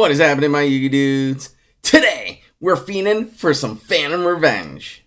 What is happening, my Yugi dudes? Today, we're fiending for some Pheenin revenge.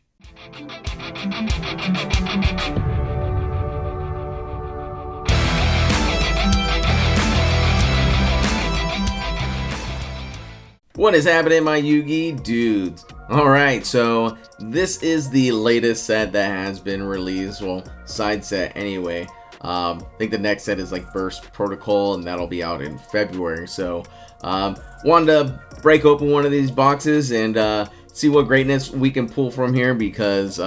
What is happening, my Yugi dudes? Alright, so this is the latest set that has been released. Well, side set anyway. I think the next set is like Burst Protocol, and that'll be out in February. So, wanted to break open one of these boxes and see what greatness we can pull from here, because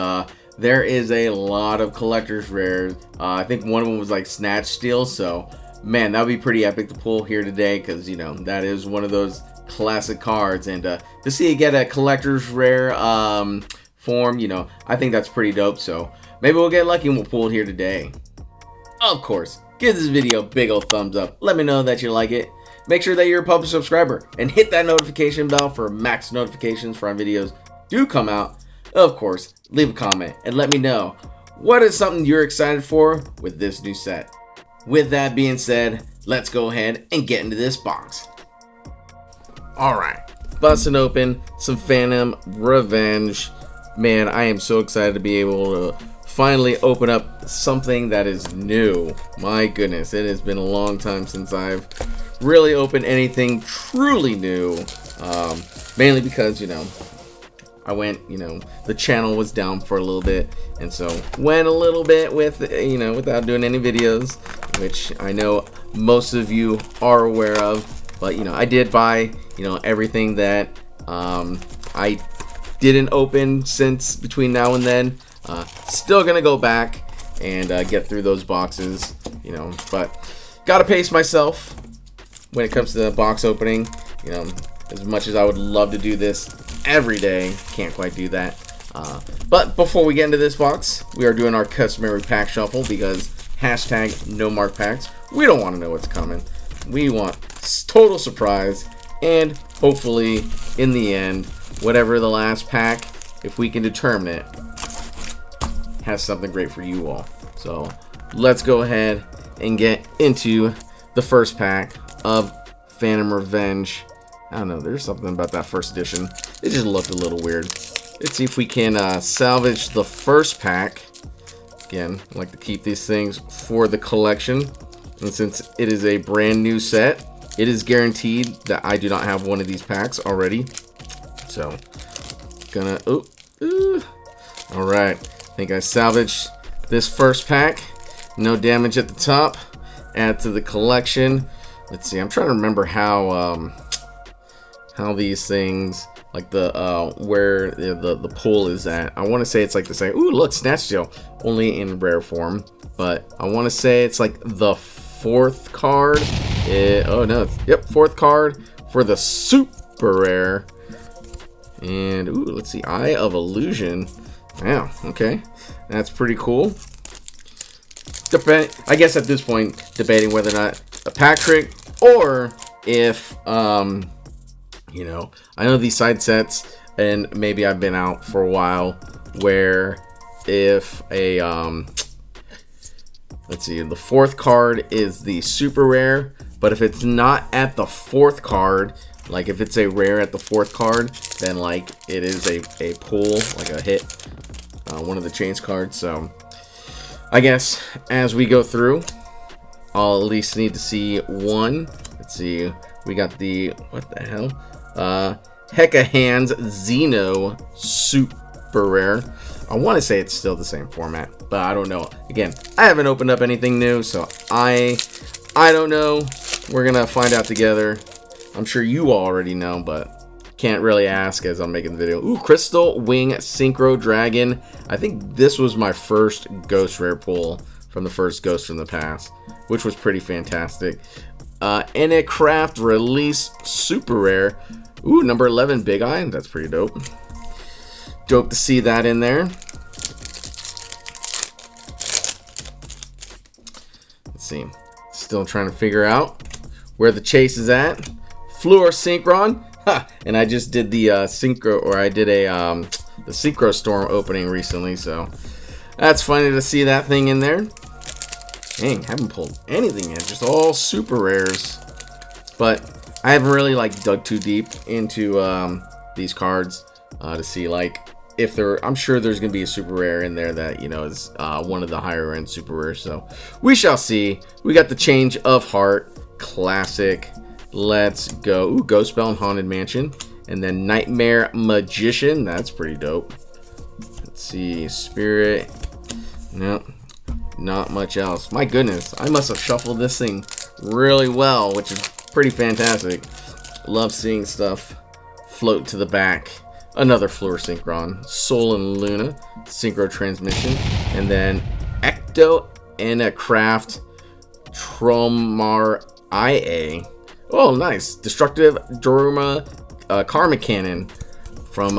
there is a lot of collector's rares. I think one of them was like Snatch Steal, so man, that would be pretty epic to pull here today, because you know that is one of those classic cards, and to see it get a collector's rare form, you know, I think that's pretty dope. So maybe we'll get lucky and we'll pull it here today. Of course, give this video a big old thumbs up. Let me know that you like it. Make sure that you're a public subscriber and hit that notification bell for max notifications for our videos do come out. Of course, leave a comment and let me know what is something you're excited for with this new set. With that being said, let's go ahead and get into this box. Alright, busting open some Pheenin Revenge. Man, I am so excited to be able to finally open up something that is new. My goodness, it has been a long time since I've really opened anything truly new. Mainly because, you know, I went, you know, the channel was down for a little bit, and so went a little bit with, you know, without doing any videos, which I know most of you are aware of. But, you know, I did buy, you know, everything that I didn't open since between now and then. Still gonna go back and get through those boxes, you know, but gotta pace myself when it comes to the box opening. You know, as much as I would love to do this every day, can't quite do that. But before we get into this box, we are doing our customary pack shuffle, because hashtag no mark packs. We don't want to know what's coming. We want total surprise, and hopefully in the end, whatever the last pack, if we can determine it, has something great for you all. So let's go ahead and get into the first pack of Pheenin Revenge. I don't know, there's something about that first edition, it just looked a little weird. Let's see if we can salvage the first pack. Again, I like to keep these things for the collection, and since it is a brand new set, it is guaranteed that I do not have one of these packs already. So, gonna, alright, I think I salvaged this first pack. No damage at the top. Add to the collection. Let's see, I'm trying to remember how these things, like the, where the pull is at. I want to say it's like the same. Ooh, look, Snatch Steal, only in rare form. But I want to say it's like the fourth card. Oh no, yep, fourth card for the super rare. And ooh, let's see, Eye of Illusion. Wow, okay, that's pretty cool. I guess at this point, debating whether or not a pack trick, or if you know, I know these side sets, and maybe I've been out for a while, where if a let's see, the fourth card is the super rare, but if it's not at the fourth card, like if it's a rare at the fourth card, then like it is a pull, like a hit, one of the chains cards. So I guess as we go through, I'll at least need to see one. Let's see, we got the, what the hell, Hecka Hands Xeno super rare. I want to say it's still the same format, but I don't know. Again, I haven't opened up anything new, so I don't know. We're gonna find out together. I'm sure you all already know, but can't really ask as I'm making the video. Ooh, Crystal Wing Synchro Dragon. I think this was my first Ghost Rare pull from the first Ghost from the Past, which was pretty fantastic. Craft Release Super Rare. Ooh, number 11 Big Eye. That's pretty dope. Dope to see that in there. Let's see. Still trying to figure out where the chase is at. Fluor Synchron. Ha! And I just did the Synchro, or I did a the Synchro Storm opening recently, so that's funny to see that thing in there. Dang, haven't pulled anything yet, just all super rares. But I haven't really like dug too deep into these cards to see like if there. I'm sure there's gonna be a super rare in there that, you know, is one of the higher end super rares. So we shall see. We got the Change of Heart classic. Let's go. Ooh, Ghost Spell and Haunted Mansion, and then Nightmare Magician. That's pretty dope. Let's see, Spirit. Nope, not much else. My goodness, I must have shuffled this thing really well, which is pretty fantastic. Love seeing stuff float to the back. Another Floor Synchron, Soul and Luna, Synchro Transmission, and then Ecto Craft Tromar IA. Oh, nice. Destructive Doruma Karma Cannon from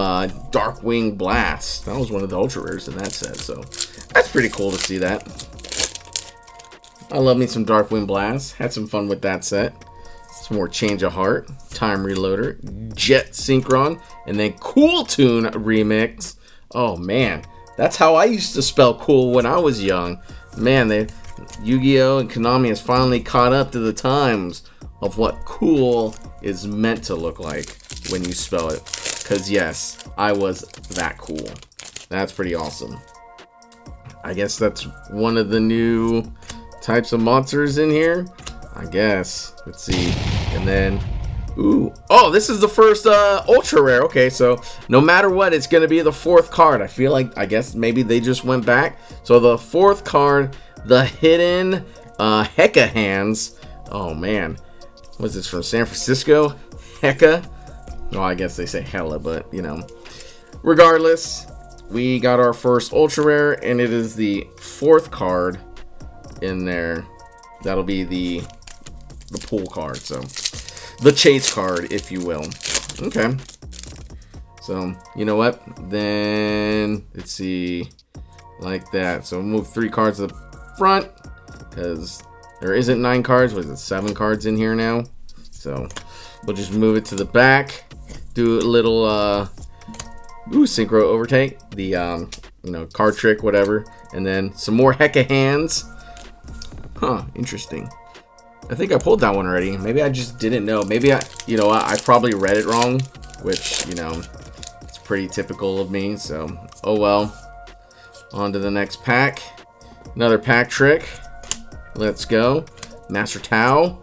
Darkwing Blast. That was one of the ultra rares in that set, so that's pretty cool to see that. I love me some Darkwing Blast. Had some fun with that set. Some more Change of Heart, Time Reloader, Jet Synchron, and then Cool Tune Remix. Oh man, that's how I used to spell cool when I was young. Man, Yu-Gi-Oh! And Konami has finally caught up to the times of what cool is meant to look like when you spell it. Because yes, I was that cool. That's pretty awesome. I guess that's one of the new types of monsters in here, I guess. Let's see. And then, ooh, oh, this is the first ultra rare. Okay, so no matter what, it's gonna be the fourth card. I feel like, I guess maybe they just went back. So the fourth card, the Hidden Hecka Hands. Oh man, what's this, from San Francisco? Hecka. Well, I guess they say hella, but you know. Regardless, we got our first ultra rare, and it is the fourth card in there. That'll be the pool card, so the chase card, if you will. Okay, so you know what, then let's see, like that. So we'll move 3 cards to the front because there isn't 9 cards. Was it 7 cards in here now? So we'll just move it to the back, do a little synchro overtake, the you know, card trick, whatever, and then some more Hecka Hands. Huh, interesting. I think I pulled that one already. Maybe I just didn't know. Maybe I probably read it wrong, which, you know, it's pretty typical of me. So, oh well. On to the next pack. Another pack trick. Let's go. Master Tao,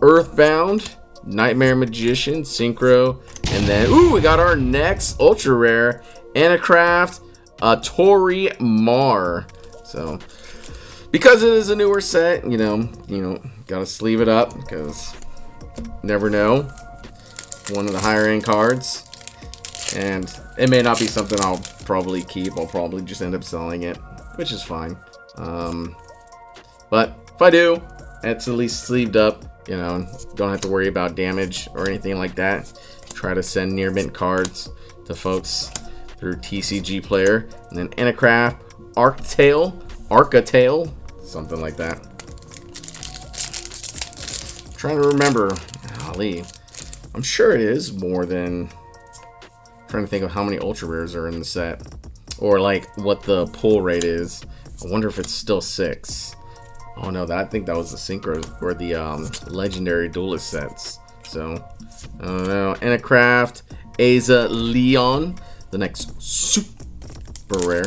Earthbound, Nightmare Magician, Synchro, and then, ooh, we got our next ultra rare, Anacraft, Tori Mar. So, because it is a newer set, you know, gotta sleeve it up because never know. One of the higher end cards, and it may not be something I'll probably keep. I'll probably just end up selling it, which is fine. But if I do, it's at least sleeved up. You know, don't have to worry about damage or anything like that. Try to send near mint cards to folks through TCG Player, and then Anacraft, Arcatail, something like that. I'm trying to remember. Golly, I'm sure it is more than. I'm trying to think of how many ultra rares are in the set, or like what the pull rate is. I wonder if it's still 6. Oh no, I think that was the synchro or the legendary duelist sets. So I don't know. Anacraft, Aza Leon, the next super rare.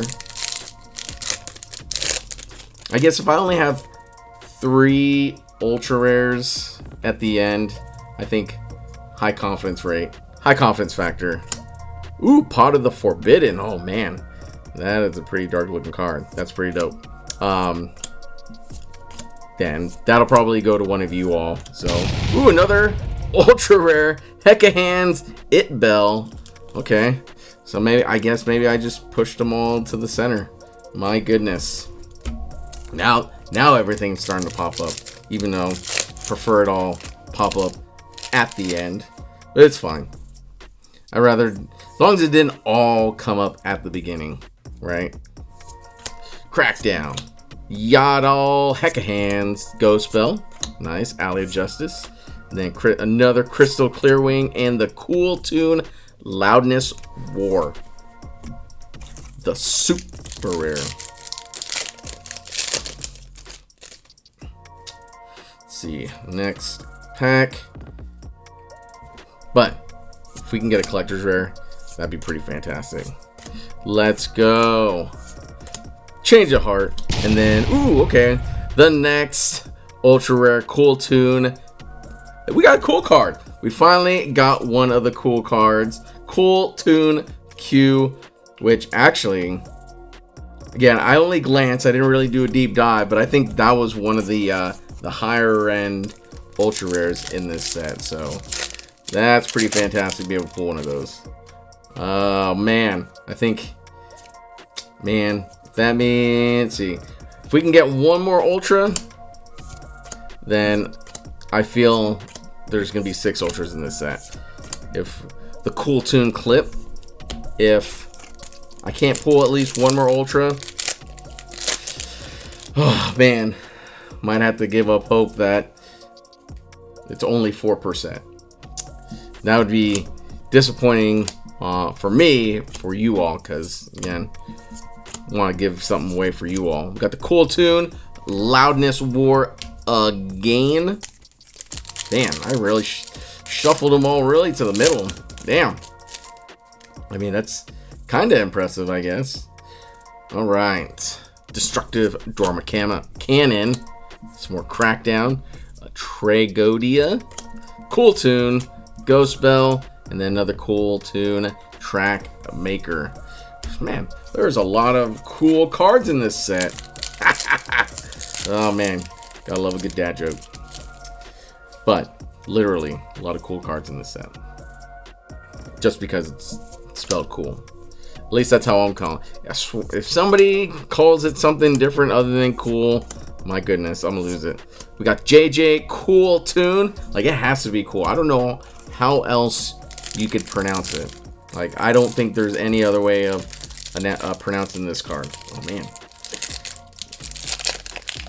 I guess if I only have 3 ultra rares at the end, I think high confidence rate, high confidence factor. Ooh, Pot of the Forbidden. Oh man, that is a pretty dark looking card. That's pretty dope. Then that'll probably go to one of you all. So, ooh, another ultra rare Hecka Hands It Bell. Okay, so maybe I just pushed them all to the center. My goodness. Now everything's starting to pop up, even though I prefer it all pop up at the end, but it's fine. I rather, as long as it didn't all come up at the beginning, right? Crackdown, Yadal, Hecka Hands, Ghost Spell, nice, Alley of Justice, and then another Crystal Clearwing, and the Cool Tune Loudness War, the super rare. See, next pack. But if we can get a collector's rare, that'd be pretty fantastic. Let's go. Change of heart. And then, ooh, okay. The next ultra rare cool tune. We got a cool card. We finally got one of the cool cards. Cool tune Q, which actually, again, I only glanced. I didn't really do a deep dive, but I think that was one of the higher end ultra rares in this set. So that's pretty fantastic to be able to pull one of those. Oh man, I think, man, that means, let's see, if we can get one more ultra, then I feel there's gonna be 6 ultras in this set. If the cool tune clip, if I can't pull at least one more ultra, oh man, might have to give up hope that it's only 4%. That would be disappointing for me, for you all, because again, I want to give something away for you all. We got the cool tune, Loudness War again. Damn, I really shuffled them all really to the middle. Damn. I mean, that's kind of impressive, I guess. All right. Destructive Dormicama Cannon. Some more Crackdown. A Tragodia. Cool tune. Ghost Bell. And then another cool tune. Track Maker. Man, there's a lot of cool cards in this set. Oh, man. Gotta love a good dad joke. But, literally, a lot of cool cards in this set. Just because it's spelled cool. At least that's how I'm calling it. If somebody calls it something different other than cool, my goodness, I'm gonna lose it. We got JJ Cool Tune. Like, it has to be cool. I don't know how else you could pronounce it. Like, I don't think there's any other way of pronouncing this card. Oh, man.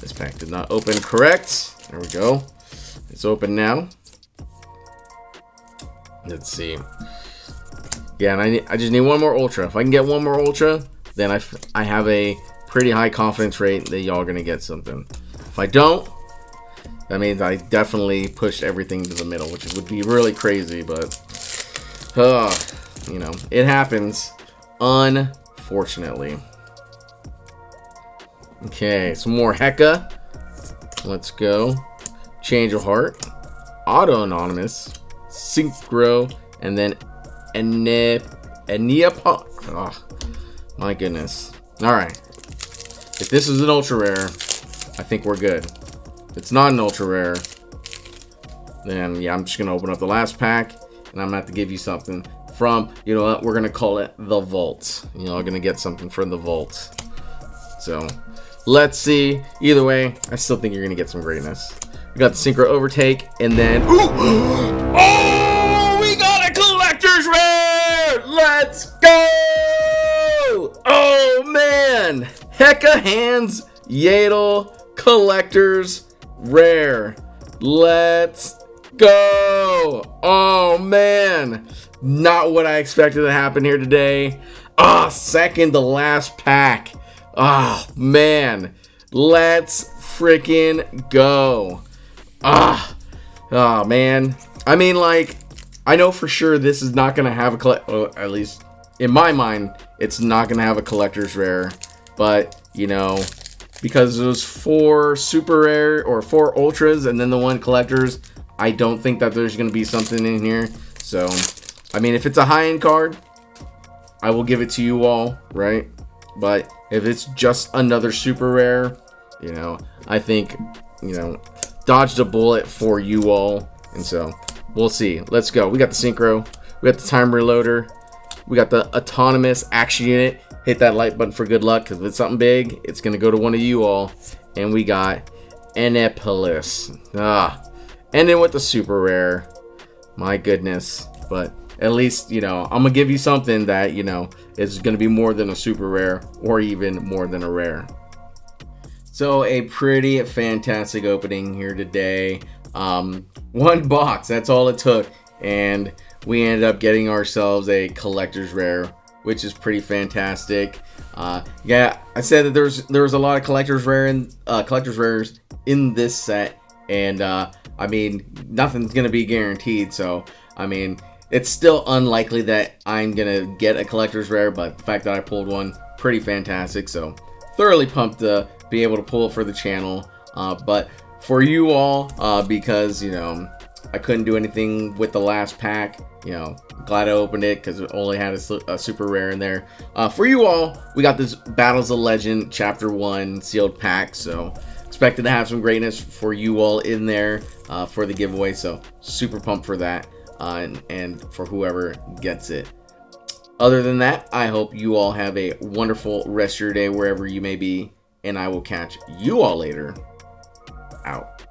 This pack did not open correct. There we go. It's open now. Let's see. Yeah, and I just need one more ultra. If I can get one more ultra, then I have a pretty high confidence rate that y'all are gonna get something. If I don't, that means I definitely pushed everything to the middle, which would be really crazy, but you know, it happens, unfortunately. Okay, some more Heka. Let's go. Change of Heart, Auto Anonymous, Synchro, and then Eniapa. Oh, my goodness. Alright. If this is an ultra rare, I think we're good. If it's not an ultra rare, then yeah, I'm just gonna open up the last pack and I'm gonna have to give you something from, you know what, we're gonna call it the vault. You know, I'm gonna get something from the vault. So let's see. Either way, I still think you're gonna get some greatness. We got the Synchro Overtake, and then ooh! Oh, we got a collector's rare! Let's go! Oh man! Heka Hands Yadel collector's rare. Let's go! Oh man! Not what I expected to happen here today. Ah, second to last pack. Oh man! Let's freaking go! Oh man. I mean, like, I know for sure this is not gonna have at least in my mind, it's not gonna have a collector's rare. But you know, because it was 4 super rare or 4 ultras and then the 1 collectors, I don't think that there's gonna be something in here. So, I mean, if it's a high-end card, I will give it to you all, right? But if it's just another super rare, you know, I think, you know, dodged a bullet for you all. And so we'll see. Let's go. We got the Synchro, we got the Time Reloader, we got the Autonomous Action Unit. Hit that like button for good luck, because if it's something big, it's gonna go to one of you all. And we got Enepolis. And then with the super rare, my goodness. But at least, you know, I'm gonna give you something that, you know, is gonna be more than a super rare or even more than a rare. So a pretty fantastic opening here today. 1 box, that's all it took, and we ended up getting ourselves a collector's rare, which is pretty fantastic. Yeah, I said that there was a lot of collector's rares in this set, and I mean, nothing's gonna be guaranteed. So I mean, It's still unlikely that I'm gonna get a collector's rare, but the fact that I pulled one, pretty fantastic. So thoroughly pumped to be able to pull it for the channel. But for you all, because you know I couldn't do anything with the last pack, you know, glad I opened it because it only had a super rare in there. For you all, we got this Battles of Legend Chapter 1 sealed pack, so expected to have some greatness for you all in there for the giveaway. So super pumped for that. And for whoever gets it. Other than that, I hope you all have a wonderful rest of your day wherever you may be, and I will catch you all later. Out.